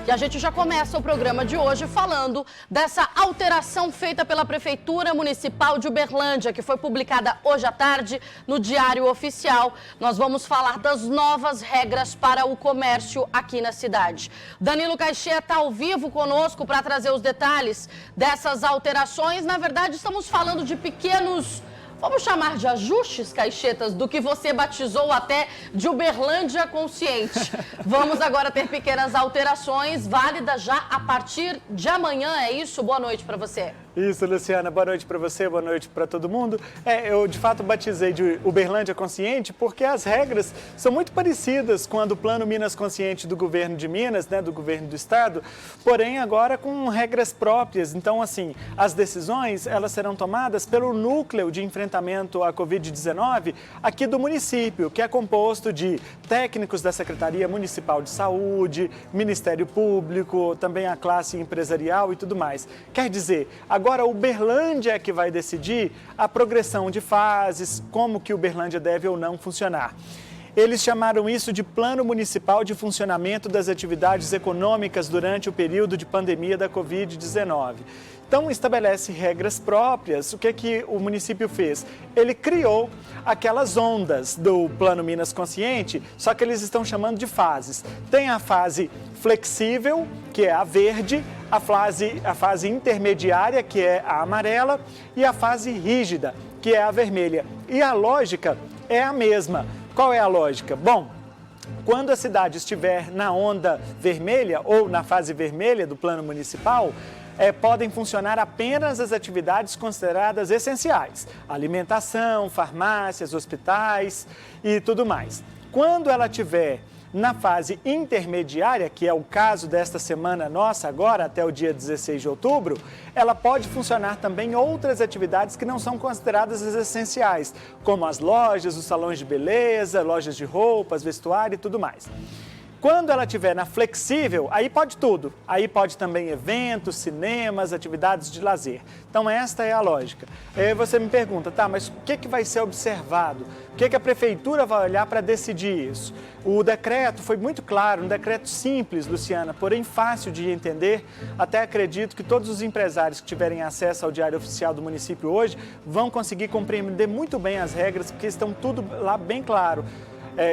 E a gente já começa o programa de hoje falando dessa alteração feita pela Prefeitura Municipal de Uberlândia, que foi publicada hoje à tarde no Diário Oficial. Nós vamos falar das novas regras para o comércio aqui na cidade. Danilo Caixeta está ao vivo conosco para trazer os detalhes dessas alterações. Na verdade, estamos falando de pequenos... Vamos chamar de ajustes, Caixetas, do que você batizou até de Uberlândia Consciente. Vamos agora ter pequenas alterações, válidas já a partir de amanhã, é isso? Boa noite para você. Isso, Luciana. Boa noite para você, boa noite para todo mundo. Eu, de fato, batizei de Uberlândia Consciente porque as regras são muito parecidas com a do Plano Minas Consciente do governo de Minas, né, do governo do estado, porém agora com regras próprias. Então, assim, as decisões, elas serão tomadas pelo núcleo de enfrentamento à Covid-19 aqui do município, que é composto de técnicos da Secretaria Municipal de Saúde, Ministério Público, também a classe empresarial e tudo mais. Quer dizer, agora Uberlândia é que vai decidir a progressão de fases, como que Uberlândia deve ou não funcionar. Eles chamaram isso de Plano Municipal de Funcionamento das Atividades Econômicas durante o período de pandemia da Covid-19. Então, estabelece regras próprias. O que o município fez? Ele criou aquelas ondas do Plano Minas Consciente, só que eles estão chamando de fases. Tem a fase flexível, que é a verde, a fase intermediária, que é a amarela, e a fase rígida, que é a vermelha. E a lógica é a mesma. Qual é a lógica? Bom, quando a cidade estiver na onda vermelha ou na fase vermelha do plano municipal, podem funcionar apenas as atividades consideradas essenciais: alimentação, farmácias, hospitais e tudo mais. Quando ela estiver na fase intermediária, que é o caso desta semana nossa agora, até o dia 16 de outubro, ela pode funcionar também outras atividades que não são consideradas as essenciais, como as lojas, os salões de beleza, lojas de roupas, vestuário e tudo mais. Quando ela estiver na flexível, aí pode tudo. Aí pode também eventos, cinemas, atividades de lazer. Então esta é a lógica. Aí você me pergunta, tá, mas o que vai ser observado? O que a prefeitura vai olhar para decidir isso? O decreto foi muito claro, um decreto simples, Luciana, porém fácil de entender. Até acredito que todos os empresários que tiverem acesso ao Diário Oficial do município hoje vão conseguir compreender muito bem as regras, porque estão tudo lá bem claro.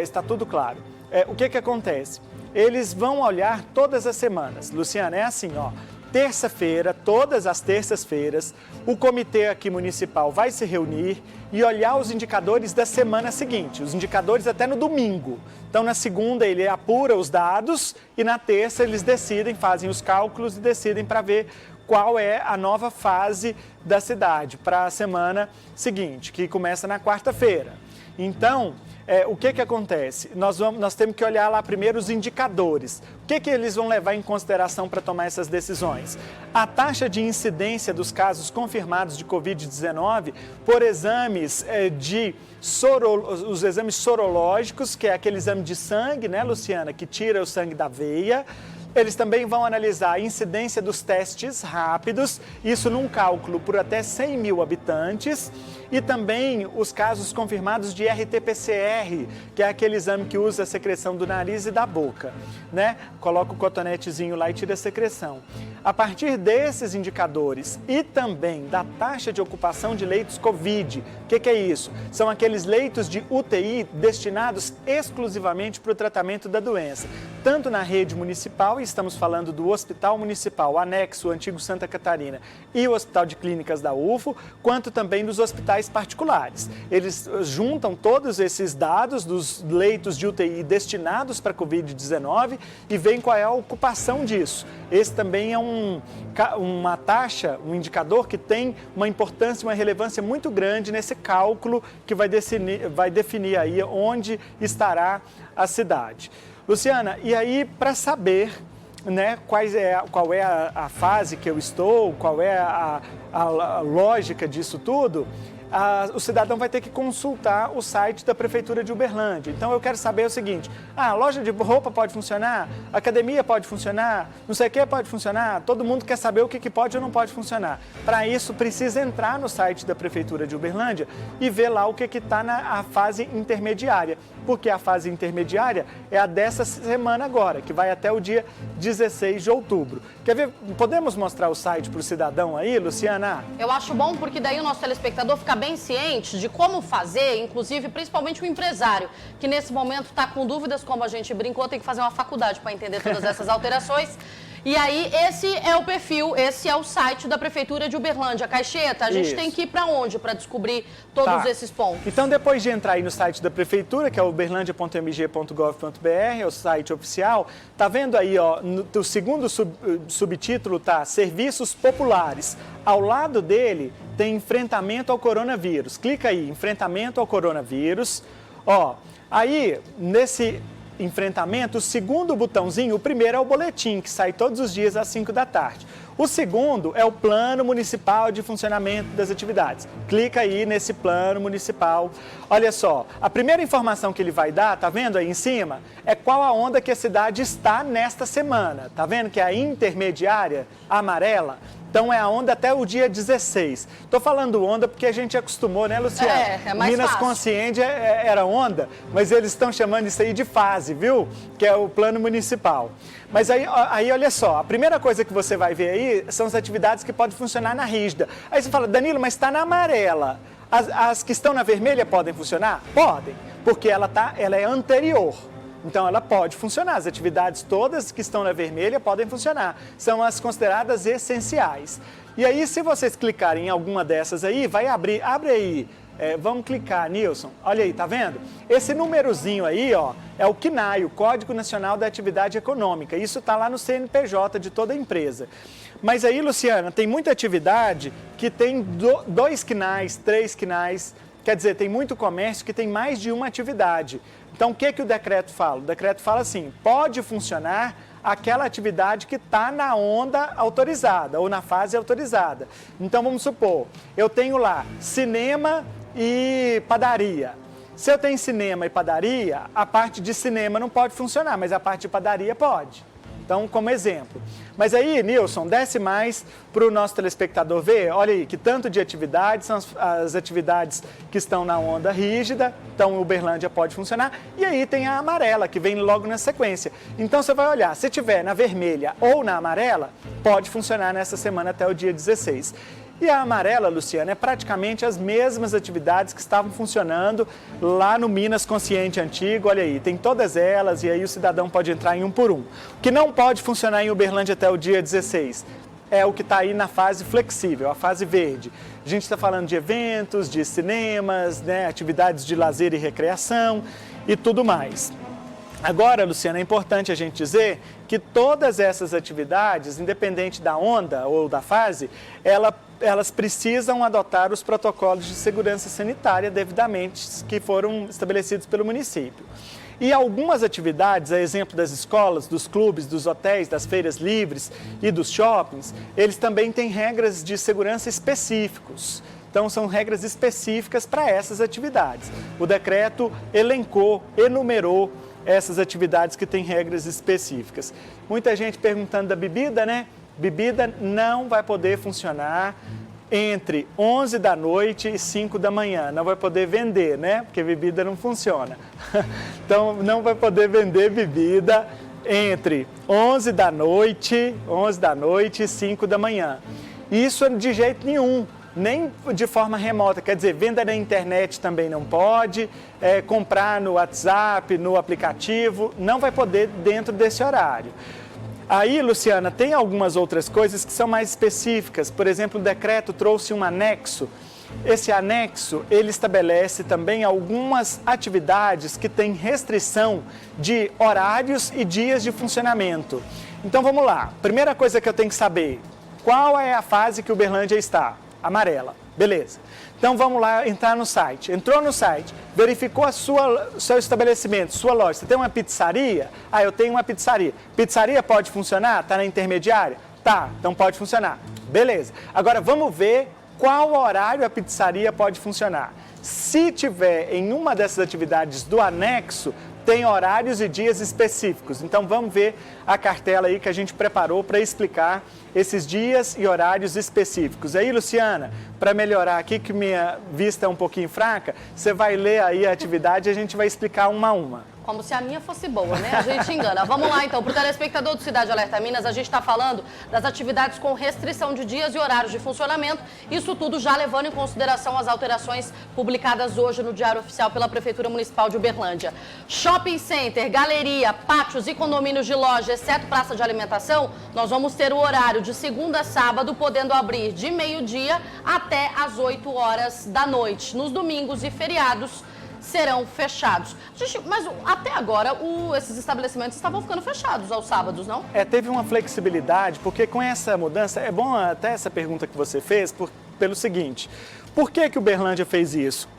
Está tudo claro. O que acontece? Eles vão olhar todas as semanas. Luciana, é assim, ó. Terça-feira, todas as terças-feiras, o comitê aqui municipal vai se reunir e olhar os indicadores da semana seguinte, os indicadores até no domingo. Então, na segunda, ele apura os dados e na terça eles decidem, fazem os cálculos e decidem para ver qual é a nova fase da cidade para a semana seguinte, que começa na quarta-feira. Então, o que acontece? Nós temos que olhar lá primeiro os indicadores. O que eles vão levar em consideração para tomar essas decisões? A taxa de incidência dos casos confirmados de Covid-19 por exames os exames sorológicos, que é aquele exame de sangue, né, Luciana, que tira o sangue da veia. Eles também vão analisar a incidência dos testes rápidos, isso num cálculo por até 100 mil habitantes, e também os casos confirmados de RT-PCR, que é aquele exame que usa a secreção do nariz e da boca, né? Coloca o cotonetezinho lá e tira a secreção. A partir desses indicadores e também da taxa de ocupação de leitos Covid, o que é isso? São aqueles leitos de UTI destinados exclusivamente para o tratamento da doença, tanto na rede municipal, e estamos falando do Hospital Municipal, anexo, o antigo Santa Catarina, e o Hospital de Clínicas da UFO, quanto também dos hospitais particulares. Eles juntam todos esses dados dos leitos de UTI destinados para a Covid-19 e veem qual é a ocupação disso. Esse também é uma taxa, um indicador que tem uma importância, uma relevância muito grande nesse cálculo que vai definir aí onde estará a cidade. Luciana, e aí para saber, né, qual é a fase que eu estou, qual é a lógica disso tudo, o cidadão vai ter que consultar o site da Prefeitura de Uberlândia. Então eu quero saber o seguinte: a loja de roupa pode funcionar? A academia pode funcionar? Não sei o que pode funcionar? Todo mundo quer saber o que pode ou não pode funcionar. Para isso, precisa entrar no site da Prefeitura de Uberlândia e ver lá o que está na fase intermediária. porque a fase intermediária é a dessa semana agora, que vai até o dia 16 de outubro. Quer ver? Podemos mostrar o site para o cidadão aí, Luciana? Eu acho bom porque daí o nosso telespectador fica bem ciente de como fazer, inclusive, principalmente o empresário, que nesse momento está com dúvidas, como a gente brincou, tem que fazer uma faculdade para entender todas essas alterações. E aí, esse é o perfil, esse é o site da Prefeitura de Uberlândia. Caixeta, a gente tem que ir para onde para descobrir todos esses pontos? Então, depois de entrar aí no site da Prefeitura, que é uberlandia.mg.gov.br, é o site oficial, tá vendo aí, ó, no segundo subtítulo tá Serviços Populares. Ao lado dele tem Enfrentamento ao Coronavírus. Clica aí, Enfrentamento ao Coronavírus. Ó, aí, nesse enfrentamento, o segundo botãozinho, o primeiro é o boletim, que sai todos os dias às 5 da tarde. O segundo é o Plano Municipal de Funcionamento das Atividades. Clica aí nesse Plano Municipal. Olha só, a primeira informação que ele vai dar, tá vendo aí em cima? É qual a onda que a cidade está nesta semana. Tá vendo que é a intermediária, a amarela? Então é a onda até o dia 16. Estou falando onda porque a gente acostumou, né, Luciana? É mais Minas fácil. Consciente era onda, mas eles estão chamando isso aí de fase, viu? Que é o plano municipal. Mas aí olha só, a primeira coisa que você vai ver aí são as atividades que podem funcionar na rígida. Aí você fala, Danilo, mas está na amarela. As que estão na vermelha podem funcionar? Podem, porque ela é anterior. Então, ela pode funcionar. As atividades todas que estão na vermelha podem funcionar. São as consideradas essenciais. E aí, se vocês clicarem em alguma dessas aí, vai abrir. Abre aí. Vamos clicar, Nilson. Olha aí, tá vendo? Esse númerozinho aí, ó, é o CNAE, o Código Nacional da Atividade Econômica. Isso está lá no CNPJ de toda a empresa. Mas aí, Luciana, tem muita atividade que tem 2 CNAEs, 3 CNAEs. Quer dizer, tem muito comércio que tem mais de uma atividade. Então, o que o decreto fala? O decreto fala assim, pode funcionar aquela atividade que está na onda autorizada ou na fase autorizada. Então, vamos supor, eu tenho lá cinema e padaria. Se eu tenho cinema e padaria, a parte de cinema não pode funcionar, mas a parte de padaria pode. Então, como exemplo. Mas aí, Nilson, desce mais para o nosso telespectador ver. Olha aí, que tanto de atividades, são as atividades que estão na onda rígida. Então, Uberlândia pode funcionar. E aí tem a amarela, que vem logo na sequência. Então, você vai olhar, se tiver na vermelha ou na amarela, pode funcionar nessa semana até o dia 16. E a amarela, Luciana, é praticamente as mesmas atividades que estavam funcionando lá no Minas Consciente Antigo. Olha aí, tem todas elas e aí o cidadão pode entrar em um por um. O que não pode funcionar em Uberlândia até o dia 16 é o que está aí na fase flexível, a fase verde. A gente está falando de eventos, de cinemas, né, atividades de lazer e recreação e tudo mais. Agora, Luciana, é importante a gente dizer que todas essas atividades, independente da onda ou da fase, elas precisam adotar os protocolos de segurança sanitária devidamente que foram estabelecidos pelo município. E algumas atividades, a exemplo das escolas, dos clubes, dos hotéis, das feiras livres e dos shoppings, eles também têm regras de segurança específicos. Então, são regras específicas para essas atividades. O decreto elencou, enumerou essas atividades que têm regras específicas. Muita gente perguntando da bebida, né? Bebida não vai poder funcionar entre 11 da noite e 5 da manhã. Não vai poder vender, né? Porque bebida não funciona. Então, não vai poder vender bebida entre 11 da noite e 5 da manhã. Isso de jeito nenhum. Nem de forma remota, quer dizer, venda na internet também não pode, comprar no WhatsApp, no aplicativo, não vai poder dentro desse horário. Aí, Luciana, tem algumas outras coisas que são mais específicas, por exemplo, o decreto trouxe um anexo. Esse anexo, ele estabelece também algumas atividades que têm restrição de horários e dias de funcionamento. Então, vamos lá. Primeira coisa que eu tenho que saber, qual é a fase que Uberlândia está? Amarela. Beleza. Então vamos lá entrar no site. Entrou no site, verificou seu estabelecimento, sua loja. Você tem uma pizzaria? Ah, eu tenho uma pizzaria. Pizzaria pode funcionar? Está na intermediária? Tá, então pode funcionar. Beleza. Agora vamos ver qual horário a pizzaria pode funcionar. Se tiver em uma dessas atividades do anexo, tem horários e dias específicos. Então vamos ver a cartela aí que a gente preparou para explicar esses dias e horários específicos. Aí, Luciana, para melhorar aqui, que minha vista é um pouquinho fraca, você vai ler aí a atividade e a gente vai explicar uma a uma. Como se a minha fosse boa, né? A gente engana. Vamos lá, então. Para o telespectador do Cidade Alerta Minas, a gente está falando das atividades com restrição de dias e horários de funcionamento. Isso tudo já levando em consideração as alterações publicadas hoje no Diário Oficial pela Prefeitura Municipal de Uberlândia. Shopping center, galeria, pátios e condomínios de loja, exceto praça de alimentação, nós vamos ter o horário de segunda a sábado, podendo abrir de meio-dia até às 8 horas da noite. Nos domingos e feriados, serão fechados. Mas até agora, esses estabelecimentos estavam ficando fechados aos sábados, não? Teve uma flexibilidade, porque com essa mudança, é bom até essa pergunta que você fez, pelo seguinte, por que Uberlândia fez isso?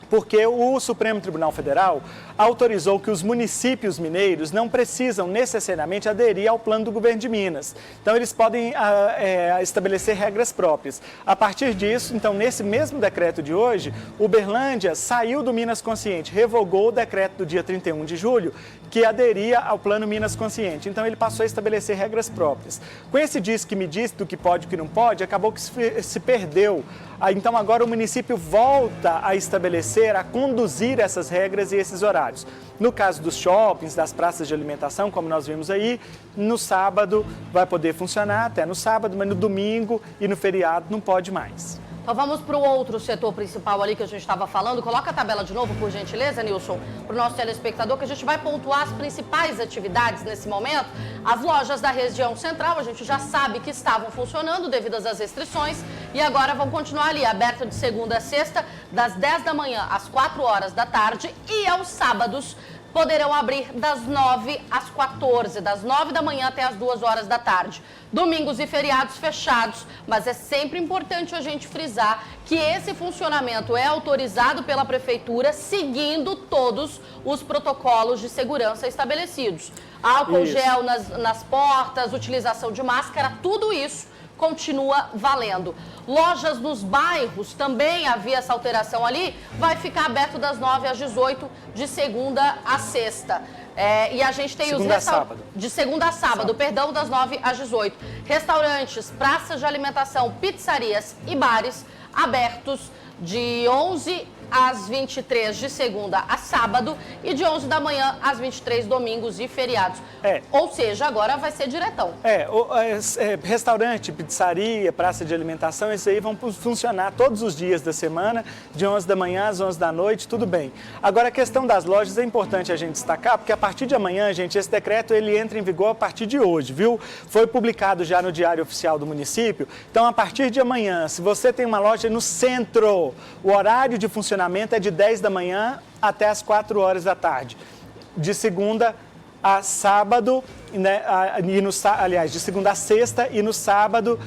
Porque o Supremo Tribunal Federal autorizou que os municípios mineiros não precisam necessariamente aderir ao plano do governo de Minas. Então, eles podem estabelecer regras próprias. A partir disso, então, nesse mesmo decreto de hoje, Uberlândia saiu do Minas Consciente, revogou o decreto do dia 31 de julho, que aderia ao plano Minas Consciente. Então, ele passou a estabelecer regras próprias. Com esse diz que me disse do que pode e que não pode, acabou que se perdeu. Então, agora o município volta a estabelecer, a conduzir essas regras e esses horários. No caso dos shoppings, das praças de alimentação, como nós vimos aí, no sábado vai poder funcionar, até no sábado, mas no domingo e no feriado não pode mais. Então vamos para o outro setor principal ali que a gente estava falando. Coloca a tabela de novo, por gentileza, Nilson, para o nosso telespectador, que a gente vai pontuar as principais atividades nesse momento. As lojas da região central, a gente já sabe que estavam funcionando devido às restrições e agora vão continuar ali, aberta de segunda a sexta, das 10 da manhã às 4 horas da tarde, e aos sábados poderão abrir das 9 às 14, das 9 da manhã até as 2 horas da tarde. Domingos e feriados fechados, mas é sempre importante a gente frisar que esse funcionamento é autorizado pela Prefeitura, seguindo todos os protocolos de segurança estabelecidos. Álcool gel nas portas, utilização de máscara, tudo isso continua valendo. Lojas nos bairros, também havia essa alteração ali, vai ficar aberto das 9 às 18, de segunda a sexta. E a gente tem de segunda a sábado, perdão, das 9 às 18. Restaurantes, praças de alimentação, pizzarias e bares abertos de 11 às 23 de segunda a sábado e de 11 da manhã às 23 domingos e feriados. Ou seja, agora vai ser diretão. Restaurante, pizzaria, praça de alimentação, esses aí vão funcionar todos os dias da semana, de 11 da manhã às 11 da noite, tudo bem. Agora, a questão das lojas é importante a gente destacar, porque a partir de amanhã, gente, esse decreto ele entra em vigor a partir de hoje, viu? Foi publicado já no Diário Oficial do município. Então, a partir de amanhã, se você tem uma loja no centro, o horário de funcionamento é de 10 da manhã até as 4 horas da tarde. De segunda a sábado, né, aliás, de segunda a sexta e no sábado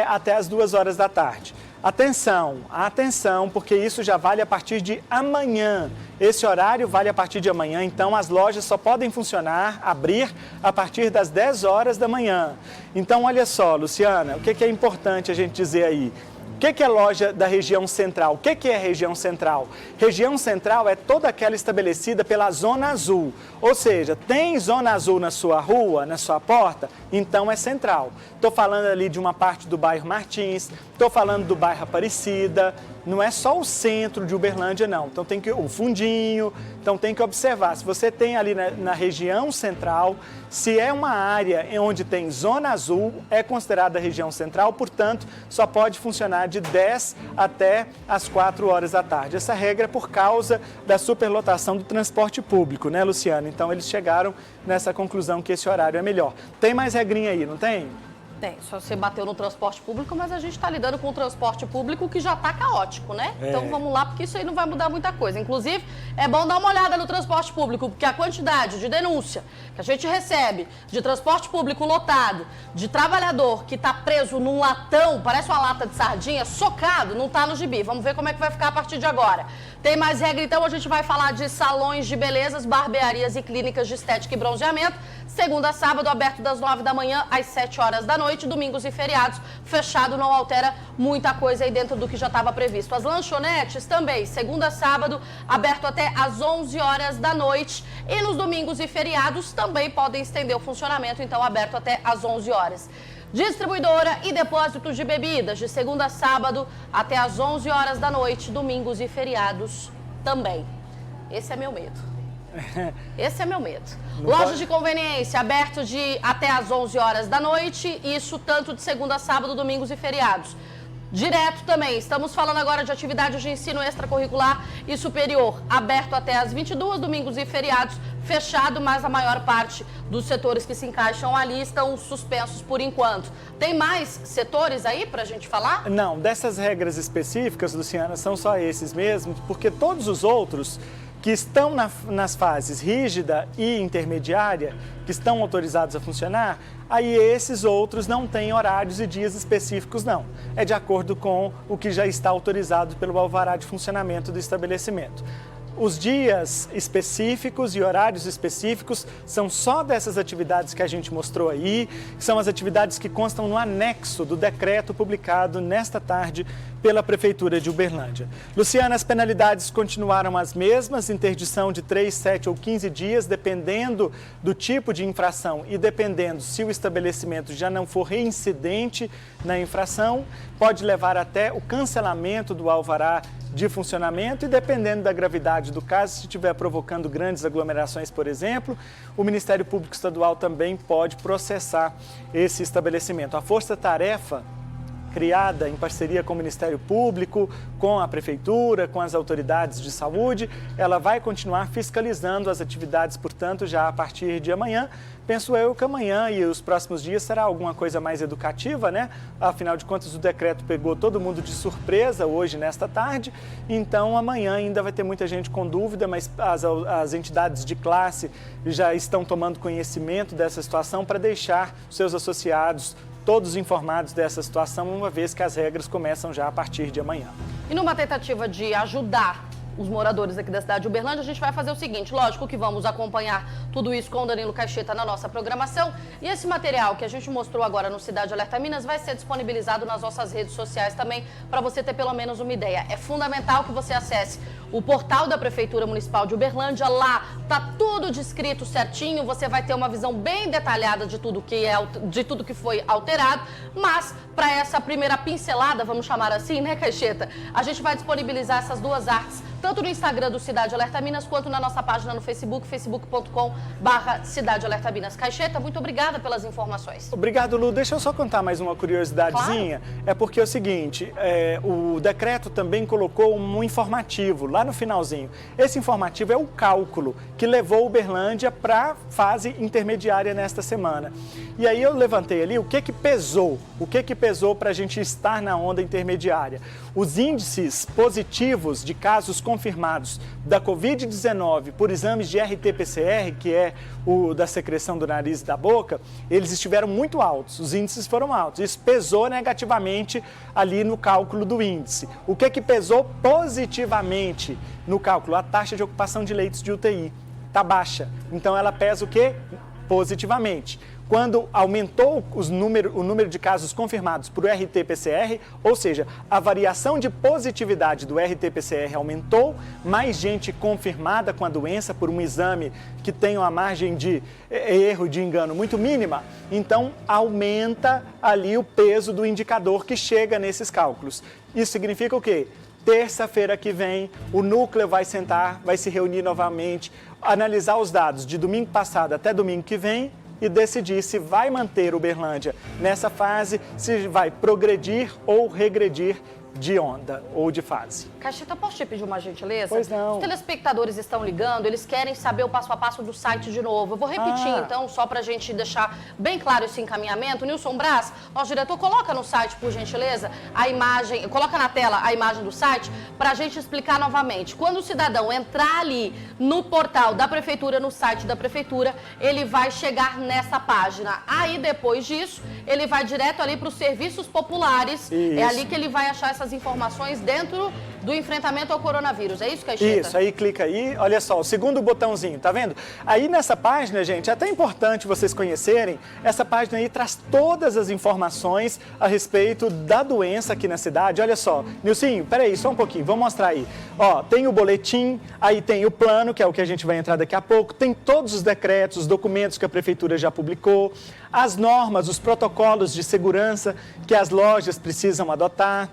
até as 2 horas da tarde. Atenção, porque isso já vale a partir de amanhã. Esse horário vale a partir de amanhã, então as lojas só podem funcionar, abrir, a partir das 10 horas da manhã. Então, olha só, Luciana, o que é importante a gente dizer aí? O que é loja da região central? O que é região central? Região central é toda aquela estabelecida pela Zona Azul. Ou seja, tem Zona Azul na sua rua, na sua porta? Então é central. Estou falando ali de uma parte do bairro Martins, estou falando do bairro Aparecida, não é só o centro de Uberlândia, não. Então tem que o fundinho, então tem que observar. Se você tem ali na região central, se é uma área onde tem Zona Azul, é considerada região central, portanto, só pode funcionar de 10 até as 4 horas da tarde. Essa regra é por causa da superlotação do transporte público, né, Luciana? Então, eles chegaram nessa conclusão que esse horário é melhor. Tem mais regrinha aí, não tem? Tem, só você bateu no transporte público, mas a gente está lidando com o transporte público que já está caótico, né? Então vamos lá, porque isso aí não vai mudar muita coisa. Inclusive, é bom dar uma olhada no transporte público, porque a quantidade de denúncia que a gente recebe de transporte público lotado, de trabalhador que está preso num latão, parece uma lata de sardinha, socado, não está no gibi. Vamos ver como é que vai ficar a partir de agora. Tem mais regra, então a gente vai falar de salões de belezas, barbearias e clínicas de estética e bronzeamento. Segunda a sábado, aberto das 9 da manhã às 7 horas da noite. Domingos e feriados, fechado, não altera muita coisa aí dentro do que já estava previsto. As lanchonetes também, segunda a sábado, aberto até às 11 horas da noite. E nos domingos e feriados também podem estender o funcionamento, então aberto até às 11 horas. Distribuidora e depósitos de bebidas, de segunda a sábado até às 11 horas da noite, domingos e feriados também. Esse é meu medo. Esse é meu medo. Lojas de conveniência, aberto até às 11 horas da noite, isso tanto de segunda a sábado, domingos e feriados. Direto também, estamos falando agora de atividades de ensino extracurricular e superior, aberto até às 22, domingos e feriados, fechado, mas a maior parte dos setores que se encaixam ali estão suspensos por enquanto. Tem mais setores aí pra gente falar? Não, dessas regras específicas, Luciana, são só esses mesmos, porque todos os outros que estão nas fases rígida e intermediária, que estão autorizados a funcionar, aí esses outros não têm horários e dias específicos, não. É de acordo com o que já está autorizado pelo alvará de funcionamento do estabelecimento. Os dias específicos e horários específicos são só dessas atividades que a gente mostrou aí, são as atividades que constam no anexo do decreto publicado nesta tarde pela Prefeitura de Uberlândia. Luciana, as penalidades continuaram as mesmas, interdição de 3, 7 ou 15 dias, dependendo do tipo de infração e dependendo se o estabelecimento já não for reincidente na infração, pode levar até o cancelamento do alvará de funcionamento e, dependendo da gravidade do caso, se estiver provocando grandes aglomerações, por exemplo, o Ministério Público Estadual também pode processar esse estabelecimento. A força-tarefa, criada em parceria com o Ministério Público, com a Prefeitura, com as autoridades de saúde, ela vai continuar fiscalizando as atividades, portanto, já a partir de amanhã. Penso eu que amanhã e os próximos dias será alguma coisa mais educativa, né? Afinal de contas, o decreto pegou todo mundo de surpresa hoje, nesta tarde, então amanhã ainda vai ter muita gente com dúvida, mas as entidades de classe já estão tomando conhecimento dessa situação para deixar seus associados todos informados dessa situação, uma vez que as regras começam já a partir de amanhã. E numa tentativa de ajudar os moradores aqui da cidade de Uberlândia, a gente vai fazer o seguinte, lógico que vamos acompanhar tudo isso com o Danilo Caixeta na nossa programação, e esse material que a gente mostrou agora no Cidade Alerta Minas vai ser disponibilizado nas nossas redes sociais também, para você ter pelo menos uma ideia. É fundamental que você acesse o portal da Prefeitura Municipal de Uberlândia, lá tá tudo descrito certinho, você vai ter uma visão bem detalhada de tudo que foi alterado, mas para essa primeira pincelada, vamos chamar assim, né, Caixeta, a gente vai disponibilizar essas duas artes tanto no Instagram do Cidade Alerta Minas, quanto na nossa página no Facebook, facebook.com/Cidade Alerta Minas. Caixeta, muito obrigada pelas informações. Obrigado, Lu. Deixa eu só contar mais uma curiosidadezinha. Claro. É porque é o seguinte, o decreto também colocou um informativo lá no finalzinho. Esse informativo é o cálculo que levou Uberlândia para a fase intermediária nesta semana. E aí eu levantei ali o que pesou para a gente estar na onda intermediária. Os índices positivos de casos confirmados da Covid-19 por exames de RT-PCR, que é o da secreção do nariz e da boca, eles estiveram muito altos, os índices foram altos. Isso pesou negativamente ali no cálculo do índice. O que pesou positivamente no cálculo? A taxa de ocupação de leitos de UTI está baixa, então ela pesa o quê? Positivamente. Quando aumentou o número de casos confirmados por RT-PCR, ou seja, a variação de positividade do RT-PCR aumentou, mais gente confirmada com a doença por um exame que tem uma margem de erro, de engano muito mínima, então aumenta ali o peso do indicador que chega nesses cálculos. Isso significa o quê? Terça-feira que vem, o núcleo vai sentar, vai se reunir novamente, analisar os dados de domingo passado até domingo que vem e decidir se vai manter Uberlândia nessa fase, se vai progredir ou regredir de onda ou de fase. Caixeta, posso te pedir uma gentileza? Pois não. Os telespectadores estão ligando, eles querem saber o passo a passo do site de novo. Eu vou repetir, então, só para a gente deixar bem claro esse encaminhamento. Nilson Braz, nosso diretor, coloca no site, por gentileza, a imagem, coloca na tela a imagem do site para a gente explicar novamente. Quando o cidadão entrar ali no portal da Prefeitura, no site da Prefeitura, ele vai chegar nessa página. Aí, depois disso, ele vai direto ali para os serviços populares. Isso. É ali que ele vai achar essas informações dentro do enfrentamento ao coronavírus. É isso, Caixeta? Isso, aí clica aí, olha só, o segundo botãozinho, tá vendo? Aí nessa página, gente, é até importante vocês conhecerem, essa página aí traz todas as informações a respeito da doença aqui na cidade. Olha só, Nilcinho, peraí, só um pouquinho, vamos mostrar aí. Ó, tem o boletim, aí tem o plano, que é o que a gente vai entrar daqui a pouco, tem todos os decretos, os documentos que a prefeitura já publicou, as normas, os protocolos de segurança que as lojas precisam adotar.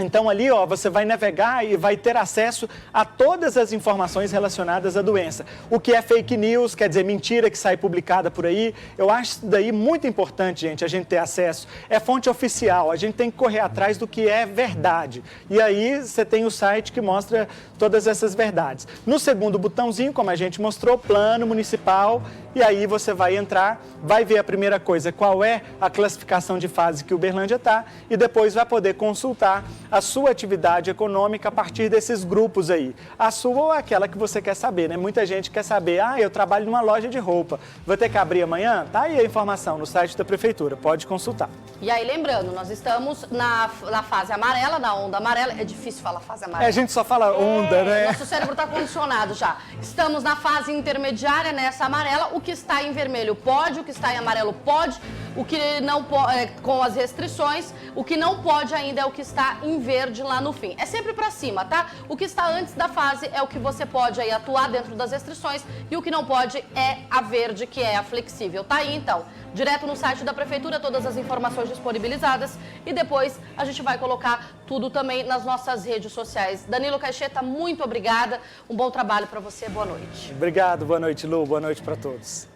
Então ali, ó, você vai navegar e vai ter acesso a todas as informações relacionadas à doença. O que é fake news, quer dizer, mentira que sai publicada por aí. Eu acho isso daí muito importante, gente, a gente ter acesso. É fonte oficial, a gente tem que correr atrás do que é verdade. E aí você tem o site que mostra todas essas verdades. No segundo botãozinho, como a gente mostrou, plano municipal, e aí você vai entrar, vai ver a primeira coisa, qual é a classificação de fase que Uberlândia está, e depois vai poder consultar a sua atividade econômica a partir desses grupos aí. A sua ou aquela que você quer saber, né? Muita gente quer saber, eu trabalho numa loja de roupa, vou ter que abrir amanhã? Tá aí a informação no site da prefeitura, pode consultar. E aí, lembrando, nós estamos na fase amarela, na onda amarela. É difícil falar fase amarela. A gente só fala onda, né? Nosso cérebro está condicionado já. Estamos na fase intermediária, nessa amarela. O que está em vermelho pode, o que está em amarelo pode, o que não pode, com as restrições, o que não pode ainda é o que está em verde lá no fim. É sempre para cima, tá? O que está antes da fase é o que você pode aí atuar dentro das restrições e o que não pode é a verde, que é a flexível. Tá aí, então, direto no site da prefeitura, todas as informações disponibilizadas e depois a gente vai colocar tudo também nas nossas redes sociais. Danilo Caixeta, muito obrigada. Um bom trabalho para você. Boa noite. Obrigado, boa noite, Lu. Boa noite para todos.